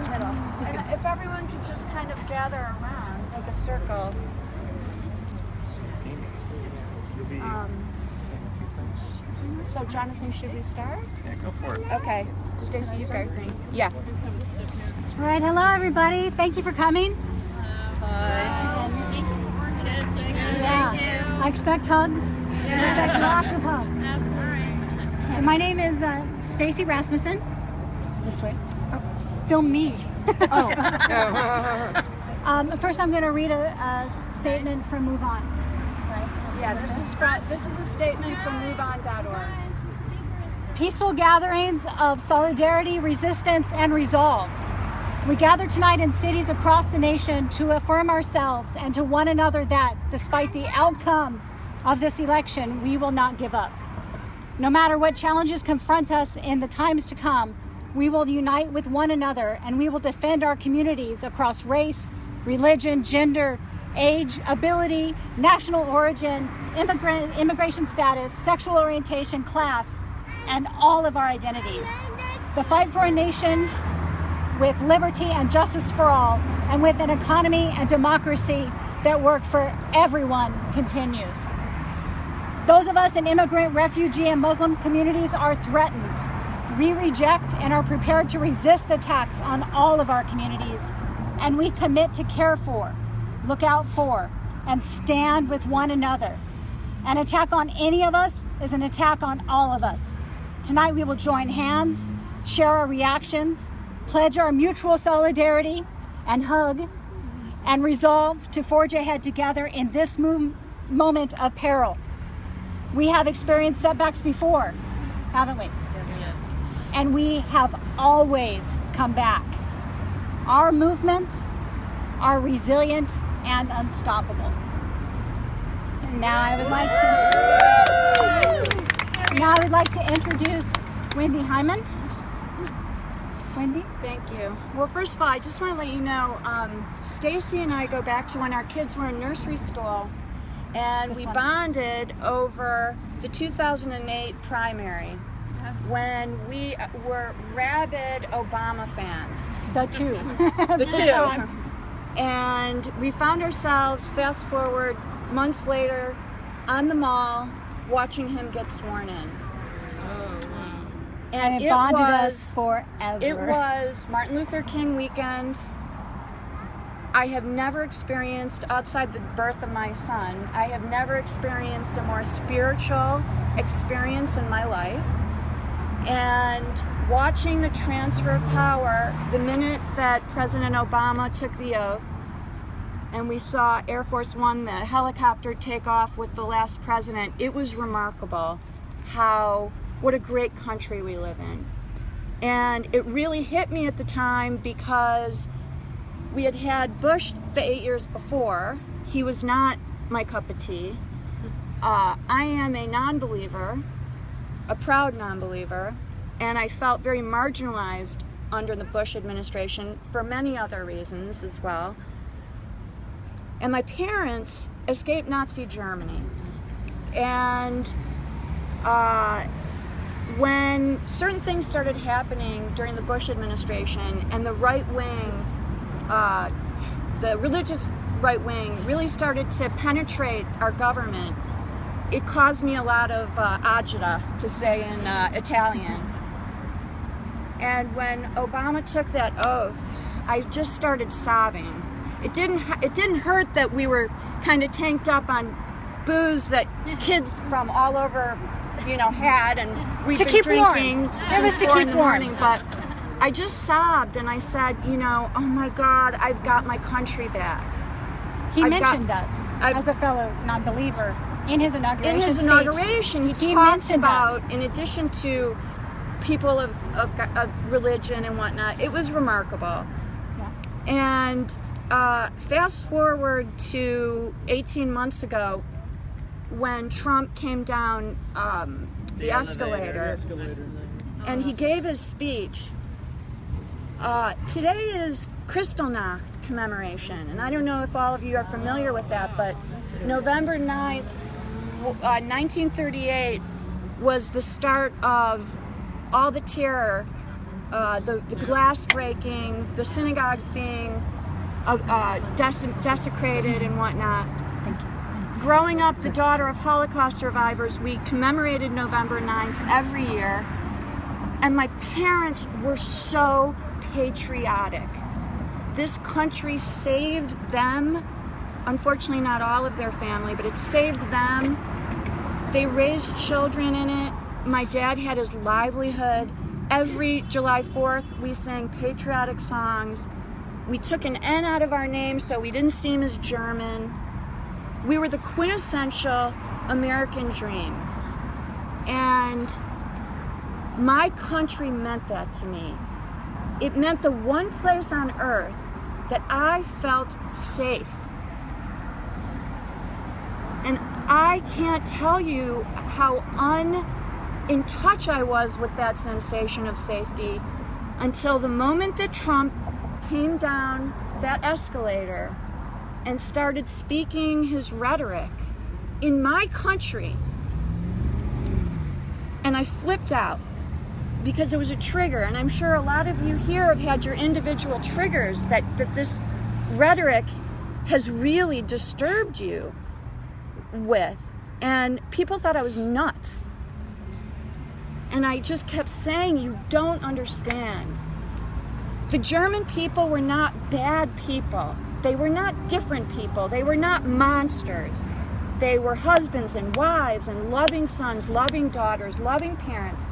Middle. And if everyone could just kind of gather around, make a circle. So Jonathan, should we start? Yeah, go for it. Okay. Stacy, you go. Yeah. All right, hello everybody. Thank you for coming. Hi. Yeah. I expect hugs. I expect lots of hugs. Absolutely. And my name is Stacy Rasmussen. This way. Film me. Oh. First, I'm going to read a statement from Move On. Right? Yeah, this is a statement from MoveOn.org. Peaceful gatherings of solidarity, resistance, and resolve. We gather tonight in cities across the nation to affirm ourselves and to one another that, despite the outcome of this election, we will not give up. No matter what challenges confront us in the times to come, we will unite with one another and we will defend our communities across race, religion, gender, age, ability, national origin, immigration status, sexual orientation, class, and all of our identities. The fight for a nation with liberty and justice for all, and with an economy and democracy that work for everyone continues. Those of us in immigrant, refugee, and Muslim communities are threatened. We reject and are prepared to resist attacks on all of our communities, and we commit to care for, look out for, and stand with one another. An attack on any of us is an attack on all of us. Tonight we will join hands, share our reactions, pledge our mutual solidarity, and hug, and resolve to forge ahead together in this moment of peril. We have experienced setbacks before, haven't we? Yes. And we have always come back. Our movements are resilient and unstoppable. And now I would like to introduce Wendy Hyman. Wendy? Thank you. Well, first of all, I just want to let you know, Stacy and I go back to when our kids were in nursery school, and we bonded over the 2008 primary when we were rabid Obama fans. The two. The two. And we found ourselves, fast forward months later, on the mall, watching him get sworn in. And it bonded us forever. It was Martin Luther King weekend. I have never experienced, outside the birth of my son, I have never experienced a more spiritual experience in my life. And watching the transfer of power, the minute that President Obama took the oath, and we saw Air Force One, the helicopter, take off with the last president, it was remarkable what a great country we live in. And it really hit me at the time because we had had Bush the 8 years before. He was not my cup of tea. I am a non-believer, a proud non-believer, and I felt very marginalized under the Bush administration for many other reasons as well. And my parents escaped Nazi Germany. And when certain things started happening during the Bush administration and the right wing, the religious right wing really started to penetrate our government, it caused me a lot of agita, to say in Italian. And when Obama took that oath, I just started sobbing. It didn't hurt that we were kind of tanked up on booze that kids from all over, had, and we've been drinking since 4 in the morning. But I just sobbed and I said, oh my God, I've got my country back. He mentioned us as a fellow non-believer in his inauguration speech. In his inauguration, he talked about, in addition to people of religion and whatnot, it was remarkable. Yeah. And fast forward to 18 months ago, when Trump came down the escalator, and he gave his speech. Today is Kristallnacht commemoration, and I don't know if all of you are familiar with that, but November 9th, 1938 was the start of all the terror the glass breaking, the synagogues being desecrated and whatnot. Thank you. Growing up the daughter of Holocaust survivors, we commemorated November 9th every year, and my parents were so patriotic. This country saved them. Unfortunately, not all of their family, but it saved them. They raised children in it. My dad had his livelihood. Every July 4th, we sang patriotic songs. We took an N out of our name so we didn't seem as German. We were the quintessential American dream. And my country meant that to me. It meant the one place on earth that I felt safe. And I can't tell you how in touch I was with that sensation of safety until the moment that Trump came down that escalator and started speaking his rhetoric in my country. And I flipped out because it was a trigger. And I'm sure a lot of you here have had your individual triggers that this rhetoric has really disturbed you with. And people thought I was nuts. And I just kept saying, you don't understand. The German people were not bad people. They were not different people. They were not monsters. They were husbands and wives and loving sons, loving daughters, loving parents.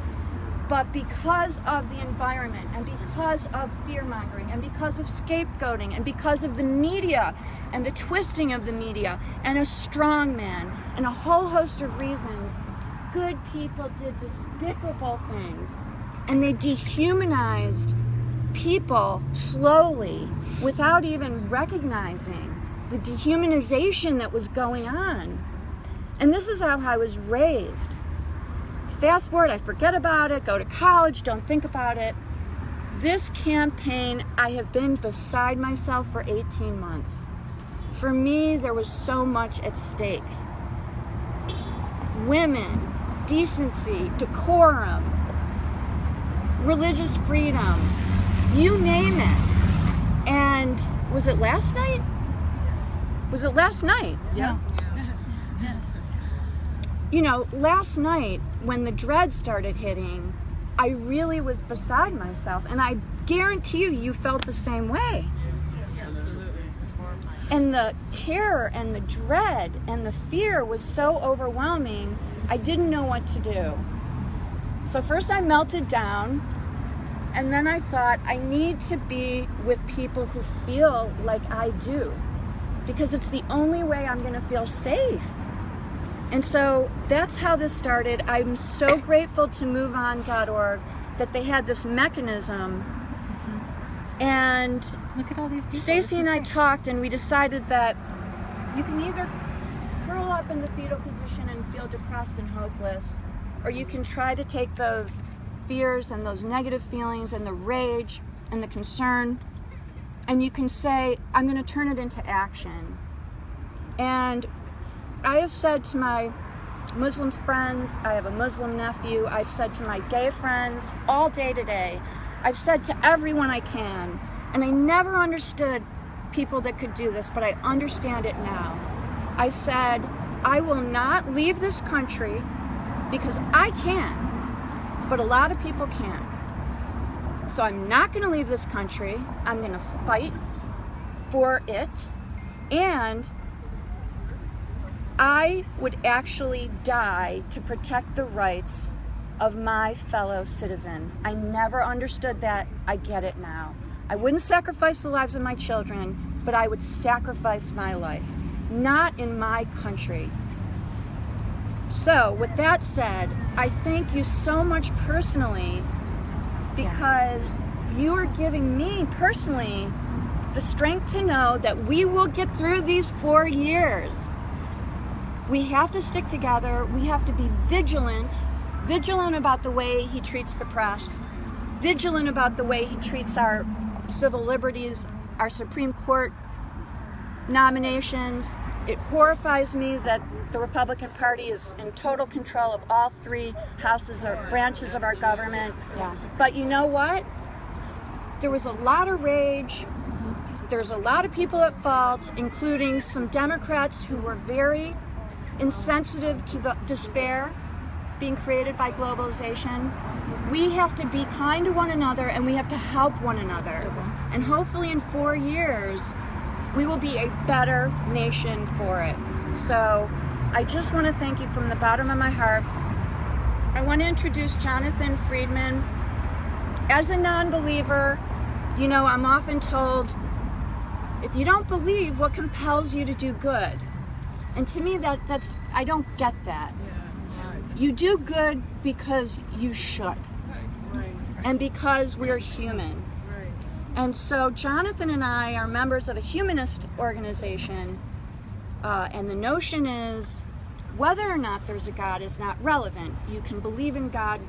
But because of the environment and because of fear-mongering and because of scapegoating and because of the media and the twisting of the media and a strong man and a whole host of reasons, good people did despicable things. And they dehumanized people slowly without even recognizing the dehumanization that was going on. And this is how I was raised. Fast forward, I forget about it, go to college, don't think about it. This campaign, I have been beside myself for 18 months. For me, there was so much at stake. Women, decency, decorum, religious freedom, you name it. And was it last night? Was it last night? Yeah. Yes. You know, last night when the dread started hitting, I really was beside myself. And I guarantee you felt the same way. And the terror and the dread and the fear was so overwhelming, I didn't know what to do. So first I melted down, and then I thought, I need to be with people who feel like I do, because it's the only way I'm going to feel safe. And so that's how this started. I'm so grateful to MoveOn.org that they had this mechanism. And Look at all these people. Stacy and I talked, and we decided that you can either curl up in the fetal position and feel depressed and hopeless, or you can try to take those fears and those negative feelings and the rage and the concern, and you can say, I'm going to turn it into action. And I have said to my Muslim friends, I have a Muslim nephew, I've said to my gay friends all day today, I've said to everyone I can, and I never understood people that could do this, but I understand it now. I said, I will not leave this country because I can, but a lot of people can't. So I'm not going to leave this country. I'm going to fight for it, and I would actually die to protect the rights of my fellow citizen. I never understood that. I get it now. I wouldn't sacrifice the lives of my children, but I would sacrifice my life, not in my country. So with that said, I thank you so much personally, because you are giving me personally the strength to know that we will get through these 4 years. We have to stick together. We have to be vigilant about the way he treats the press, vigilant about the way he treats our civil liberties, our Supreme Court nominations. It horrifies me that the Republican Party is in total control of all 3 houses or branches of our government. Yeah. But you know what? there was a lot of rage. There's a lot of people at fault, including some Democrats who were very insensitive to the despair being created by globalization. We have to be kind to one another, and we have to help one another. And hopefully in 4 years, we will be a better nation for it. So I just want to thank you from the bottom of my heart. I want to introduce Jonathan Friedman. As a non-believer, you know, I'm often told, if you don't believe, what compels you to do good? And to me, that's I don't get that. You do good because you should, and because we're human. And so Jonathan and I are members of a humanist organization, and the notion is whether or not there's a God is not relevant. You can believe in God,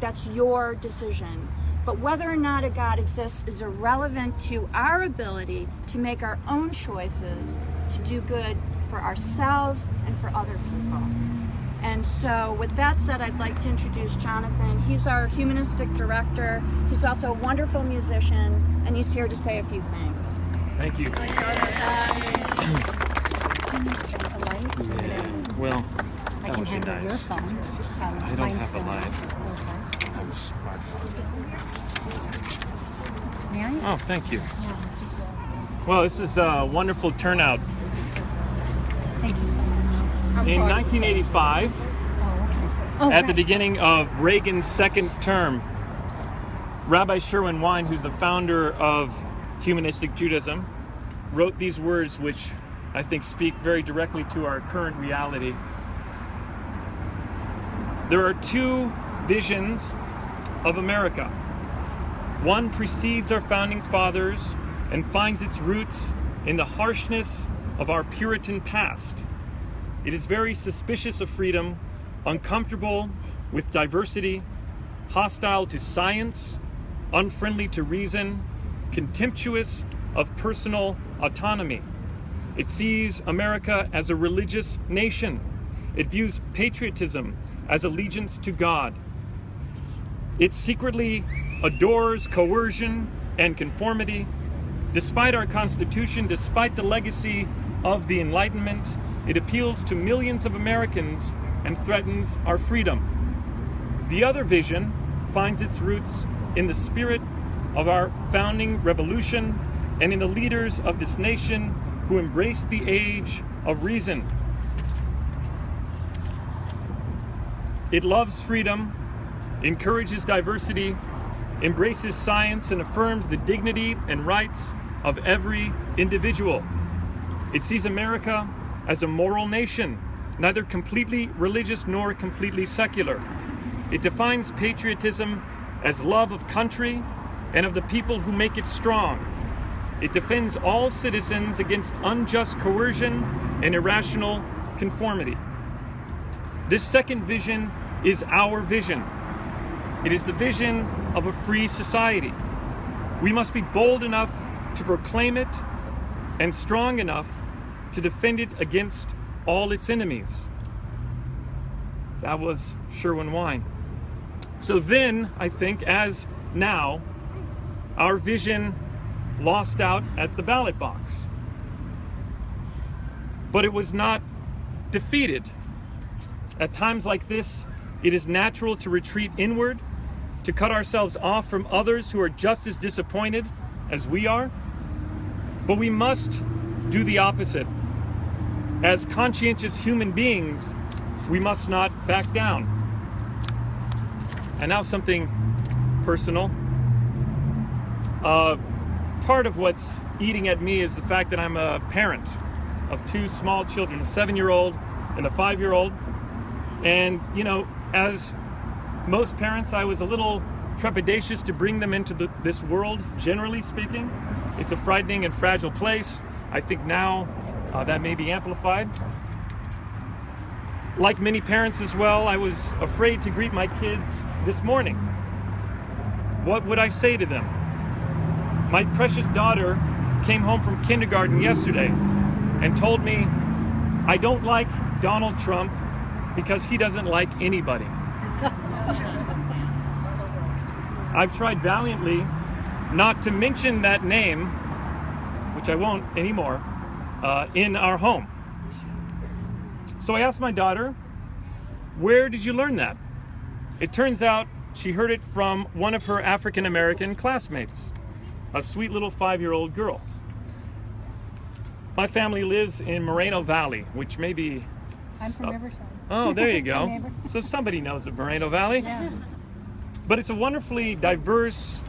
that's your decision. But whether or not a God exists is irrelevant to our ability to make our own choices, to do good for ourselves and for other people. And so with that said, I'd like to introduce Jonathan. He's our humanistic director. He's also a wonderful musician, and he's here to say a few things. Thank you. Well, I can handle your phone. I don't have a light. I have a smartphone. May I? Oh, thank you. Well, this is a wonderful turnout. Thank you so much. In 1985, Oh, at the beginning of Reagan's second term, Rabbi Sherman Oaks, who's the founder of humanistic Judaism, wrote these words which I think speak very directly to our current reality. There are two visions of America. One precedes our founding fathers and finds its roots in the harshness of our Puritan past. It is very suspicious of freedom, uncomfortable with diversity, hostile to science, unfriendly to reason, contemptuous of personal autonomy. It sees America as a religious nation. It views patriotism as allegiance to God. It secretly adores coercion and conformity. Despite our Constitution, despite the legacy of the Enlightenment, it appeals to millions of Americans and threatens our freedom. The other vision finds its roots in the spirit of our founding revolution and in the leaders of this nation who embraced the age of reason. It loves freedom, encourages diversity, embraces science, and affirms the dignity and rights of every individual. It sees America as a moral nation, neither completely religious nor completely secular. It defines patriotism as love of country and of the people who make it strong. It defends all citizens against unjust coercion and irrational conformity. This second vision is our vision. It is the vision of a free society. We must be bold enough to proclaim it and strong enough to defend it against all its enemies. That was Sherman Oaks. So then, I think, as now, our vision lost out at the ballot box. But it was not defeated. At times like this, it is natural to retreat inward, to cut ourselves off from others who are just as disappointed as we are. But we must do the opposite. As conscientious human beings, we must not back down. And now something personal. Part of what's eating at me is the fact that I'm a parent of two small children, a 7-year-old and a 5-year-old. And, you know, as most parents, I was a little trepidatious to bring them into this world, generally speaking. It's a frightening and fragile place. I think now that may be amplified. Like many parents as well, I was afraid to greet my kids this morning. What would I say to them? My precious daughter came home from kindergarten yesterday and told me, I don't like Donald Trump because he doesn't like anybody. I've tried valiantly not to mention that name, which I won't anymore, in our home. So I asked my daughter, where did you learn that? It turns out she heard it from one of her African-American classmates, a sweet little 5-year-old girl. My family lives in Moreno Valley, which may be... I'm from Riverside. Oh, there you My go. neighbor. So somebody knows of Moreno Valley. Yeah. But it's a wonderfully diverse,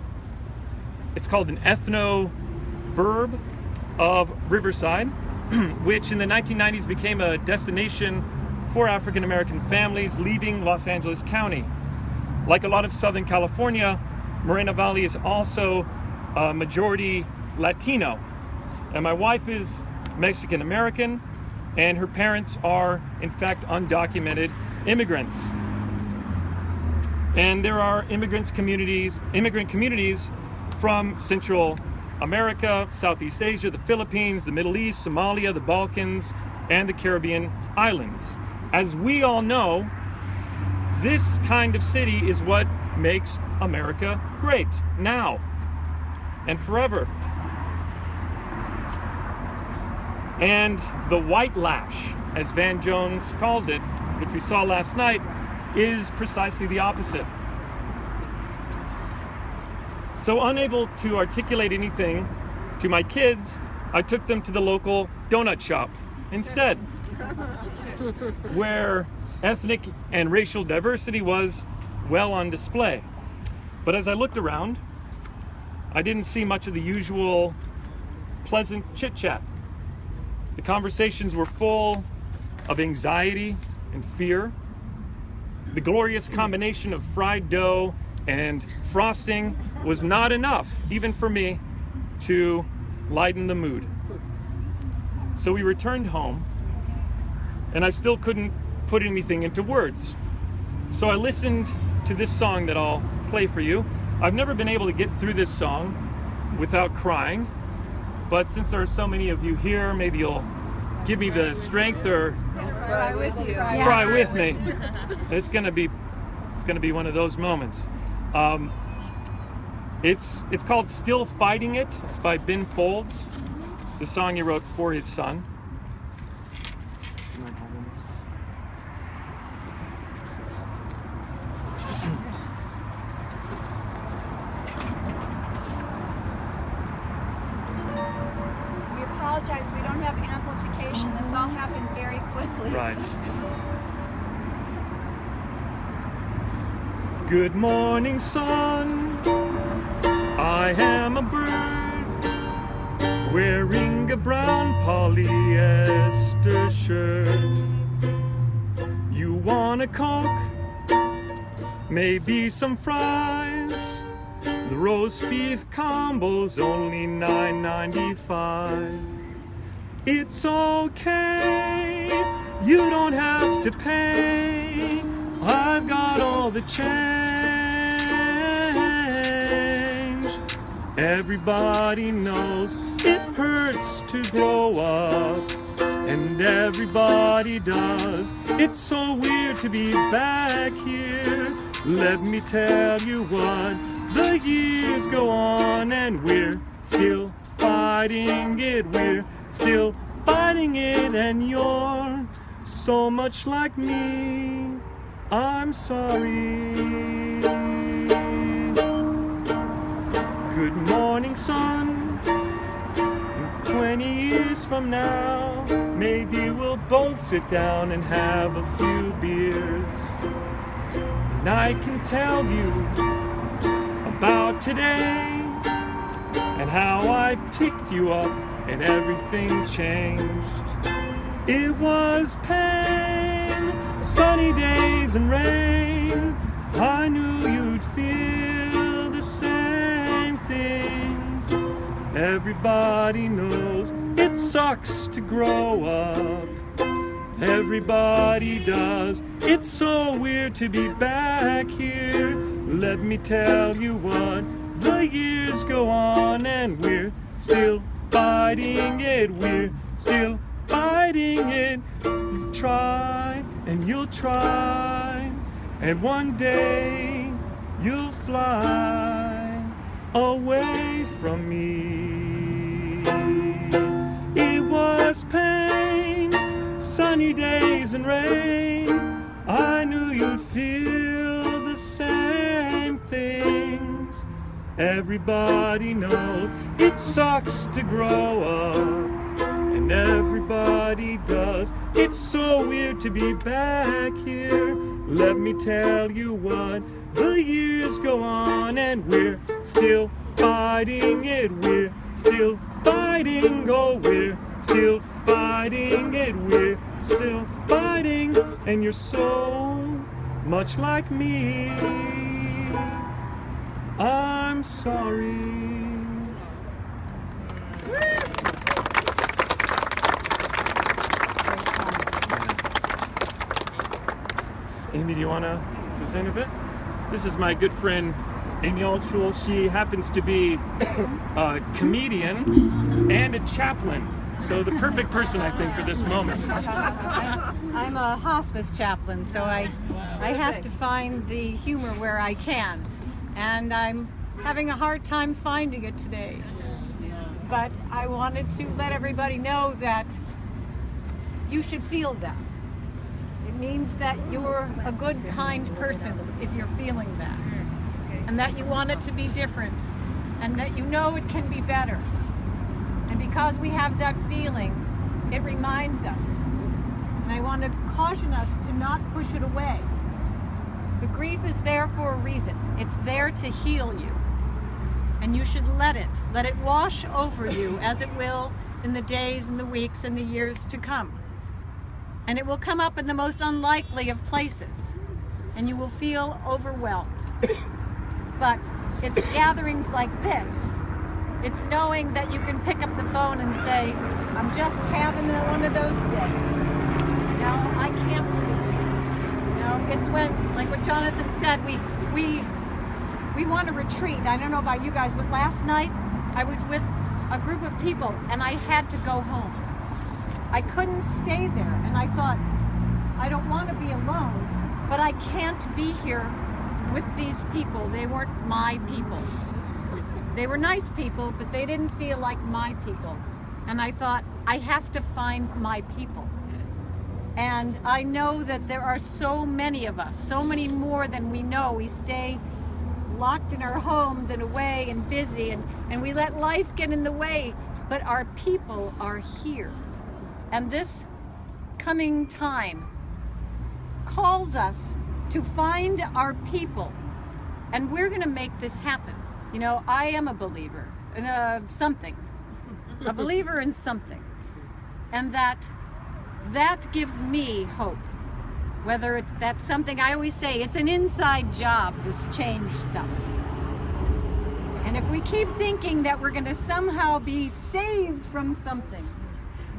it's called an ethno-burb of Riverside, which in the 1990s became a destination for African-American families leaving Los Angeles County. Like a lot of Southern California, Moreno Valley is also a majority Latino. And my wife is Mexican-American, and her parents are, in fact, undocumented immigrants. And there are immigrant communities from Central America, Southeast Asia, the Philippines, the Middle East, Somalia, the Balkans, and the Caribbean islands. As we all know, this kind of city is what makes America great, now and forever. And the white lash, as Van Jones calls it, which we saw last night, is precisely the opposite. So unable to articulate anything to my kids, I took them to the local donut shop instead, where ethnic and racial diversity was well on display. But as I looked around, I didn't see much of the usual pleasant chit-chat. The conversations were full of anxiety and fear. The glorious combination of fried dough and frosting was not enough, even for me, to lighten the mood. So we returned home, and I still couldn't put anything into words. So I listened to this song that I'll play for you. I've never been able to get through this song without crying, but since there are so many of you here, maybe you'll give me the strength or Cry with you. cry with me. It's gonna be one of those moments. It's called Still Fighting It. It's by Ben Folds. It's a song he wrote for his son. We apologize, we don't have amplification. This all happened very quickly. Right. Good morning, sun. I am a bird wearing a brown polyester shirt. You want a Coke? Maybe some fries? The roast beef combo's only $9.95. It's okay, you don't have to pay. I've got all the change. Everybody knows it hurts to grow up, and everybody does. It's so weird to be back here. Let me tell you what, the years go on and we're still fighting it. We're still fighting it, and you're so much like me. I'm sorry. Good morning, sun. In 20 years from now, maybe we'll both sit down and have a few beers. And I can tell you about today and how I picked you up and everything changed. It was pain, sunny days and rain. I knew you'd feel the same things. Everybody knows it sucks to grow up. Everybody does. It's so weird to be back here. Let me tell you what, the years go on and we're still fighting it. We're still fighting it. You try and you'll try, and one day you'll fly away from me. It was pain, sunny days and rain. I knew you'd feel the same things. Everybody knows it sucks to grow up, and everybody does. It's so weird to be back here. Let me tell you what, the years go on and we're still fighting it. We're still fighting, oh, we're still fighting it. We're still fighting, and you're so much like me. I'm sorry. Amy, do you want to present a bit? This is my good friend Amy Altschul. She happens to be a comedian and a chaplain. So the perfect person, I think, for this moment. I'm a hospice chaplain, so I have to find the humor where I can. And I'm having a hard time finding it today. But I wanted to let everybody know that you should feel that. It means that you're a good, kind person if you're feeling that. And that you want it to be different. And that you know it can be better. And because we have that feeling, it reminds us. And I want to caution us to not push it away. The grief is there for a reason. It's there to heal you. And you should let it wash over you as it will in the days and the weeks and the years to come. And it will come up in the most unlikely of places. And you will feel overwhelmed. But it's gatherings like this. It's knowing that you can pick up the phone and say, I'm just having one of those days. You know, I can't believe it. You know, it's when, like what Jonathan said, we want to retreat. I don't know about you guys, but last night I was with a group of people and I had to go home. I couldn't stay there, and I thought, I don't want to be alone, but I can't be here with these people. They weren't my people. They were nice people, but they didn't feel like my people. And I thought, I have to find my people. And I know that there are so many of us, so many more than we know. We stay locked in our homes and away and busy, and we let life get in the way, but our people are here. And this coming time calls us to find our people, and we're going to make this happen. You know, I am a believer in something, a believer in something, and that gives me hope. Whether that's something, I always say, it's an inside job, this change stuff. And if we keep thinking that we're going to somehow be saved from something,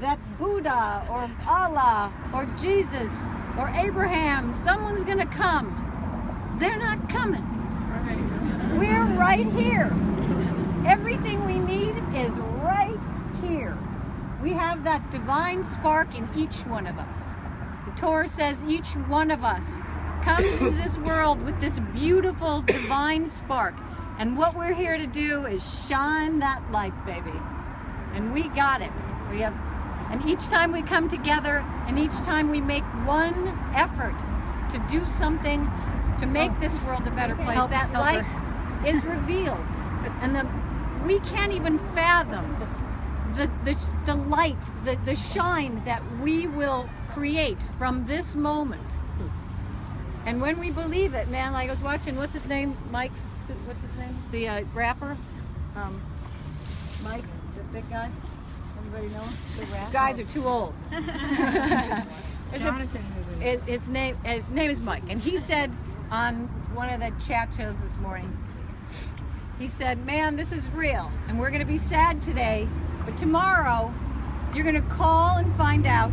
that Buddha or Allah or Jesus or Abraham, someone's going to come, they're not coming. We're right here. Everything we need is right here. We have that divine spark in each one of us. The Torah says each one of us comes to this world with this beautiful divine spark. And what we're here to do is shine that light, baby. And we got it. We have, and each time we come together and each time we make one effort to do something to make this world a better place, that light is revealed. And we can't even fathom the light, the shine that we will create from this moment. And when we believe it, man, like I was watching, what's his name, Mike? What's his name? The rapper? Mike, the big guy? Everybody know him? The rapper? Guys are too old. His name is Mike. And he said on one of the chat shows this morning, he said, man, this is real. And we're going to be sad today, but tomorrow you're going to call and find out,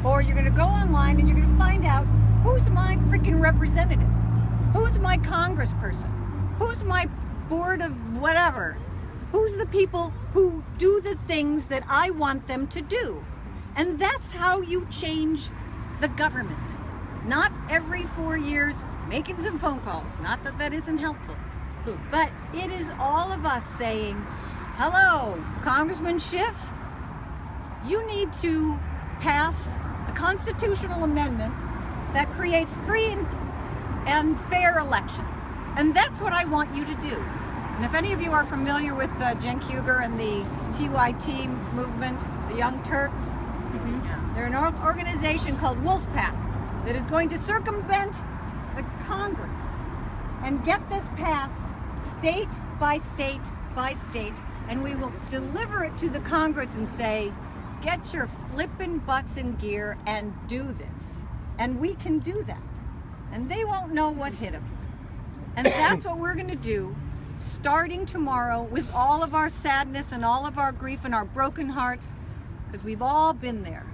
or you're going to go online and you're going to find out who's my freaking representative, who's my congressperson, who's my board of whatever, who's the people who do the things that I want them to do. And that's how you change the government. Not every 4 years making some phone calls, not that that isn't helpful, But it is all of us saying, hello, Congressman Schiff, you need to pass a constitutional amendment that creates free and fair elections. And that's what I want you to do. And if any of you are familiar with Jen Kuger and the TYT movement, the Young Turks, they're an organization called Wolfpack that is going to circumvent the Congress and get this passed state by state by state, and we will deliver it to the Congress and say, get your flippin' butts in gear and do this. And we can do that. And they won't know what hit them. And that's what we're gonna do starting tomorrow with all of our sadness and all of our grief and our broken hearts, because we've all been there.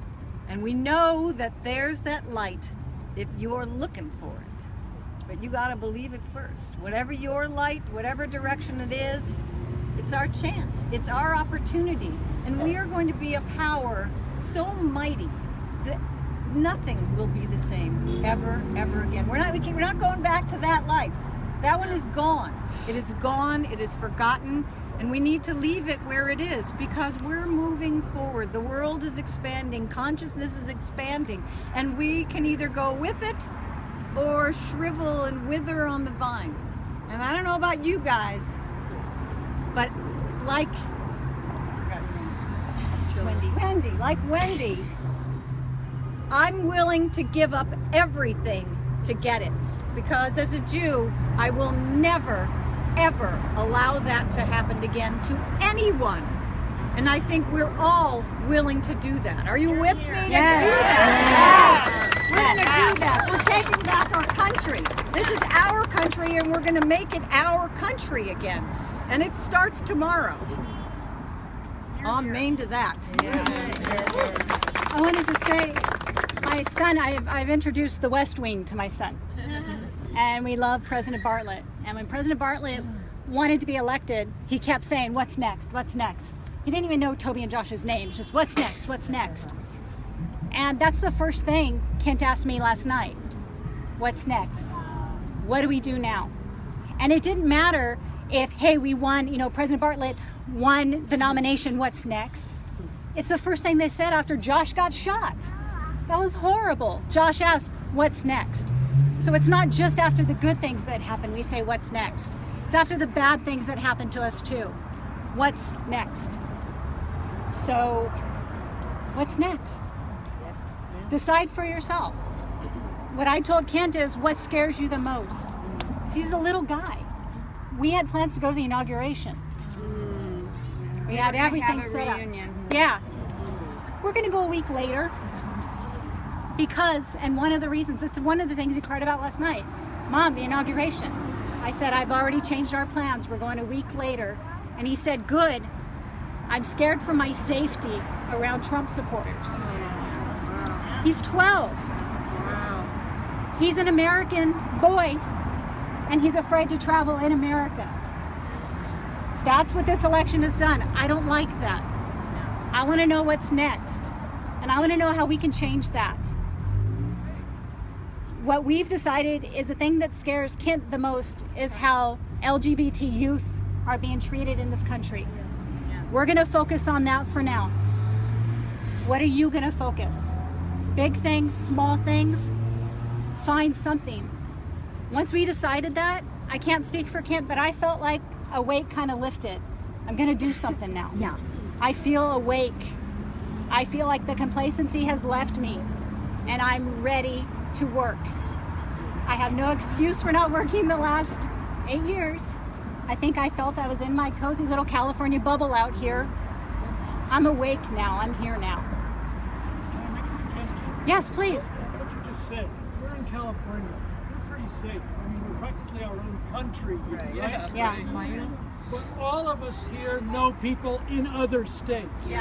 And we know that there's that light if you're looking for it. But you gotta believe it first. Whatever your light, whatever direction it is, it's our chance, it's our opportunity. And we are going to be a power so mighty that nothing will be the same ever, ever again. We're not going back to that life. That one is gone. It is gone, it is forgotten, and we need to leave it where it is because we're moving forward. The world is expanding, consciousness is expanding, and we can either go with it or shrivel and wither on the vine. And I don't know about you guys, but like Wendy, I'm willing to give up everything to get it. Because as a Jew, I will never, ever allow that to happen again to anyone. And I think we're all willing to do that. Are you with me to do that? Yes. We're going to do that. We're taking back our country. This is our country, and we're going to make it our country again. And it starts tomorrow. Amen to that. I wanted to say, my son, I've introduced the West Wing to my son. And we love President Bartlett. And when President Bartlett wanted to be elected, he kept saying, what's next? What's next? He didn't even know Toby and Josh's names, just what's next? What's next? And that's the first thing Kent asked me last night. What's next? What do we do now? And it didn't matter if, hey, we won, President Bartlett won the nomination, what's next? It's the first thing they said after Josh got shot. That was horrible. Josh asked, what's next? So it's not just after the good things that happen, we say, what's next? It's after the bad things that happen to us too. What's next? So, what's next? Decide for yourself. What I told Kent is, what scares you the most? He's a little guy. We had plans to go to the inauguration. We had everything set up. Yeah. We're going to go a week later. Because, and one of the reasons, it's one of the things he cried about last night. Mom, the inauguration. I said, I've already changed our plans. We're going a week later. And he said, good. I'm scared for my safety around Trump supporters. He's 12. He's an American boy, and he's afraid to travel in America. That's what this election has done. I don't like that. I want to know what's next. And I want to know how we can change that. What we've decided is the thing that scares Kent the most is how LGBT youth are being treated in this country. We're going to focus on that for now. What are you going to focus? Big things, small things? Find something. Once we decided that, I can't speak for Kent, but I felt like a weight kind of lifted. I'm going to do something now. Yeah. I feel awake. I feel like the complacency has left me, and I'm ready to work. I have no excuse for not working the last 8 years. I think I felt I was in my cozy little California bubble out here. I'm awake now. I'm here now. Can I make a suggestion? Yes, please. What you just said, we're in California. We're pretty safe. I mean, we're practically our own country here, right? Yeah. But all of us here know people in other states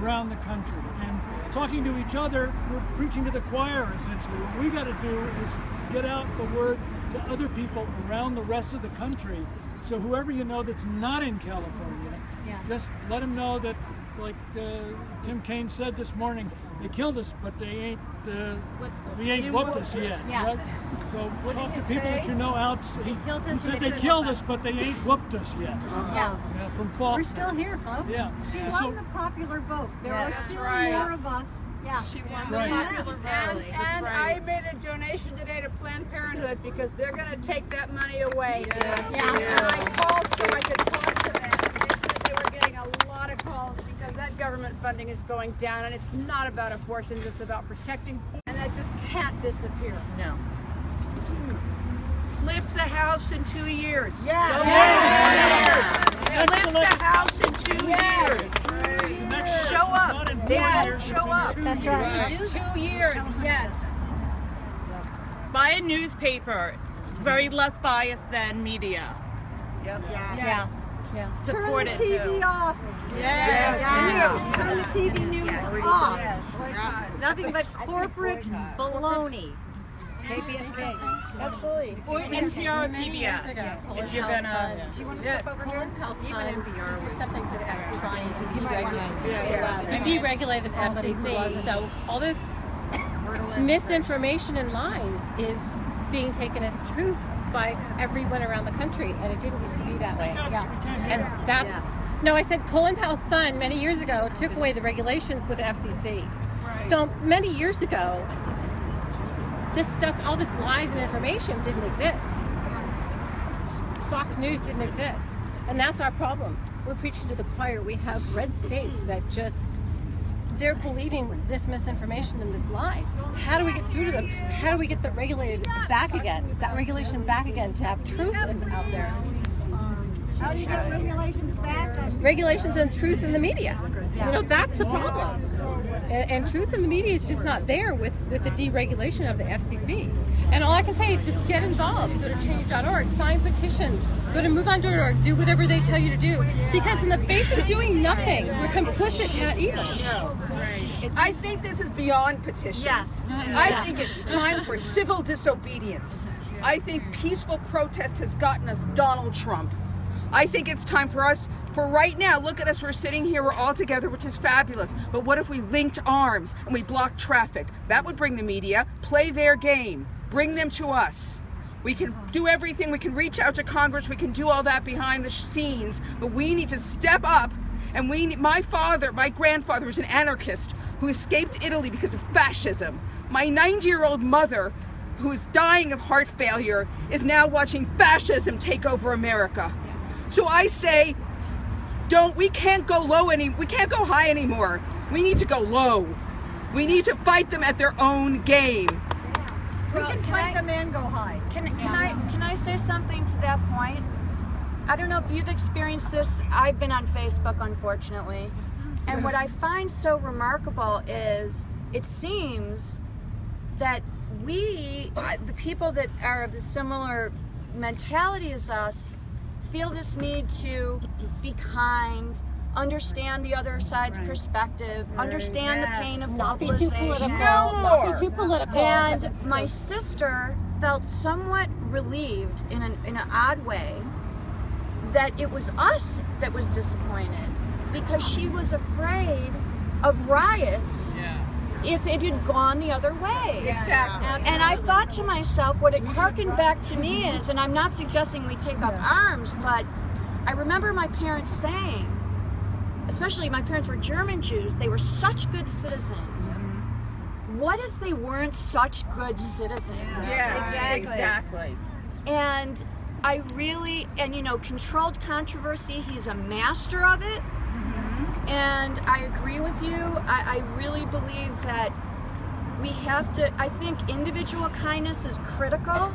around the country. And talking to each other, we're preaching to the choir, essentially. What we got to do is get out the word to other people around the rest of the country. So whoever you know that's not in California, just let them know that like Tim Kaine said this morning, they killed us, but they ain't whooped us yet. Yeah. Right? So talk to people that you know out. He said they killed us, but they ain't whooped us yet. Yeah. From Faulkner. We're still here, folks. Yeah. She So- won the popular vote. There are That's still right. more of us. Yeah. She won Right. the popular vote. And I made a donation today to Planned Parenthood because they're going to take that money away. And I called so I could talk to them. They said they were getting a lot of calls because that government funding is going down, and it's not about abortions, it's about protecting, and that just can't disappear. No. Flip the house in 2 years. Yeah. Don't Next Flip the election- house in 2 years. the next Show election, up. not in 4 Yes, years, show it's in up. 2 That's years. right. 2 years, yes. Buy a newspaper. Very less biased than media. Yeah. Support Turn it the TV too. off. Yes. Turn the TV news off. Nothing but corporate baloney. Absolutely. Or NPR or PBS. If you're gonna. Yes. did something to the FCC trying to deregulate the FCC. So all this misinformation and lies is being taken as truth by everyone around the country, and it didn't used to be that way. And that's no, I said Colin Powell's son many years ago took away the regulations with the FCC. So many years ago, this stuff, all this lies and information didn't exist. Fox News didn't exist. And that's our problem. We're preaching to the choir. We have red states that just, they're believing this misinformation and this lies. How do we get through to them? How do we get that regulated back again, that regulation back again to have truth out there? How do you get regulations back? Regulations and truth in the media. You know, that's the problem. And truth in the media is just not there with the deregulation of the FCC. And all I can say is just get involved. Go to change.org, sign petitions, go to moveon.org, do whatever they tell you to do. Because in the face of doing nothing, we're complicit in that evil. I think this is beyond petitions. Yes. I think it's time for civil disobedience. I think peaceful protest has gotten us Donald Trump. I think it's time for us, for right now, look at us, we're sitting here, we're all together, which is fabulous. But what if we linked arms and we blocked traffic? That would bring the media, play their game, bring them to us. We can do everything, we can reach out to Congress, we can do all that behind the scenes, but we need to step up. And my grandfather was an anarchist who escaped Italy because of fascism. My 90-year-old mother, who is dying of heart failure, is now watching fascism take over America. So I say, we can't go high anymore. We need to go low. We need to fight them at their own game. We can fight them and go high. Can I say something to that point? I don't know if you've experienced this. I've been on Facebook, unfortunately. And what I find so remarkable is it seems that the people that are of the similar mentality as us, feel this need to be kind, understand the other side's perspective, understand the pain of globalization. Not be too political. And my sister felt somewhat relieved in an odd way that it was us that was disappointed because she was afraid of riots if it had gone the other way. Exactly. And I thought to myself, what it harkened back to me is, and I'm not suggesting we take up arms, but I remember my parents saying, especially my parents were German Jews, they were such good citizens. What if they weren't such good citizens? Yes, exactly. And I really, controlled controversy, he's a master of it. And I agree with you. I really believe that we have to, I think individual kindness is critical.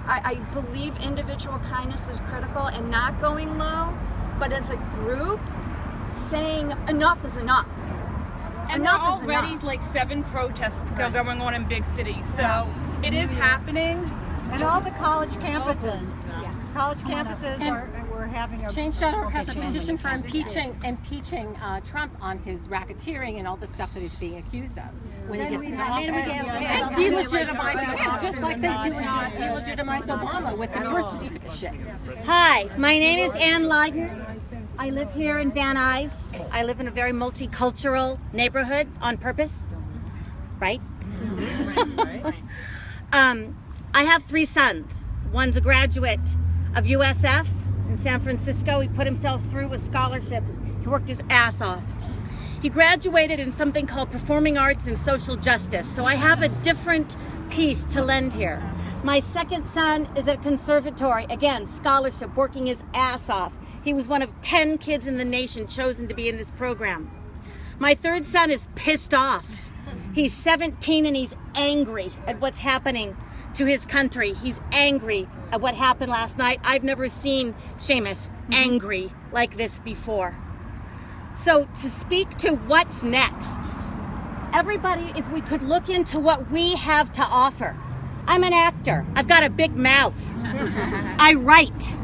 I believe individual kindness is critical and not going low, but as a group, saying enough is enough. And there are already like 7 protests going on in big cities. So it is happening. And all the college campuses. College campuses we're having a Change.org has a petition for impeaching Trump on his racketeering and all the stuff that he's being accused of when he gets into office. And delegitimize, just like they delegitimize Obama with the birth certificate shit. Hi, my name is Ann Leiden. I live here in Van Nuys. I live in a very multicultural neighborhood on purpose, right? I have 3 sons. One's a graduate of USF in San Francisco. He put himself through with scholarships. He worked his ass off. He graduated in something called Performing Arts and Social Justice. So I have a different piece to lend here. My second son is at a conservatory, again, scholarship, working his ass off. He was one of 10 kids in the nation chosen to be in this program. My third son is pissed off. He's 17 and he's angry at what's happening to his country. He's angry at what happened last night. I've never seen Seamus angry like this before. So to speak to what's next, everybody, if we could look into what we have to offer. I'm an actor. I've got a big mouth. I write.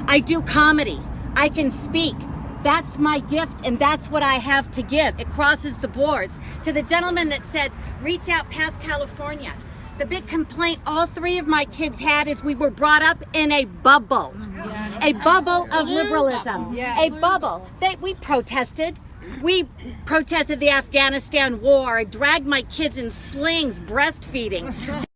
I do comedy. I can speak. That's my gift, and that's what I have to give. It crosses the boards. To the gentleman that said, reach out past California. The big complaint all 3 of my kids had is we were brought up in a bubble. Yes. A bubble of liberalism. Yes. A bubble. We protested. We protested the Afghanistan war. I dragged my kids in slings, breastfeeding.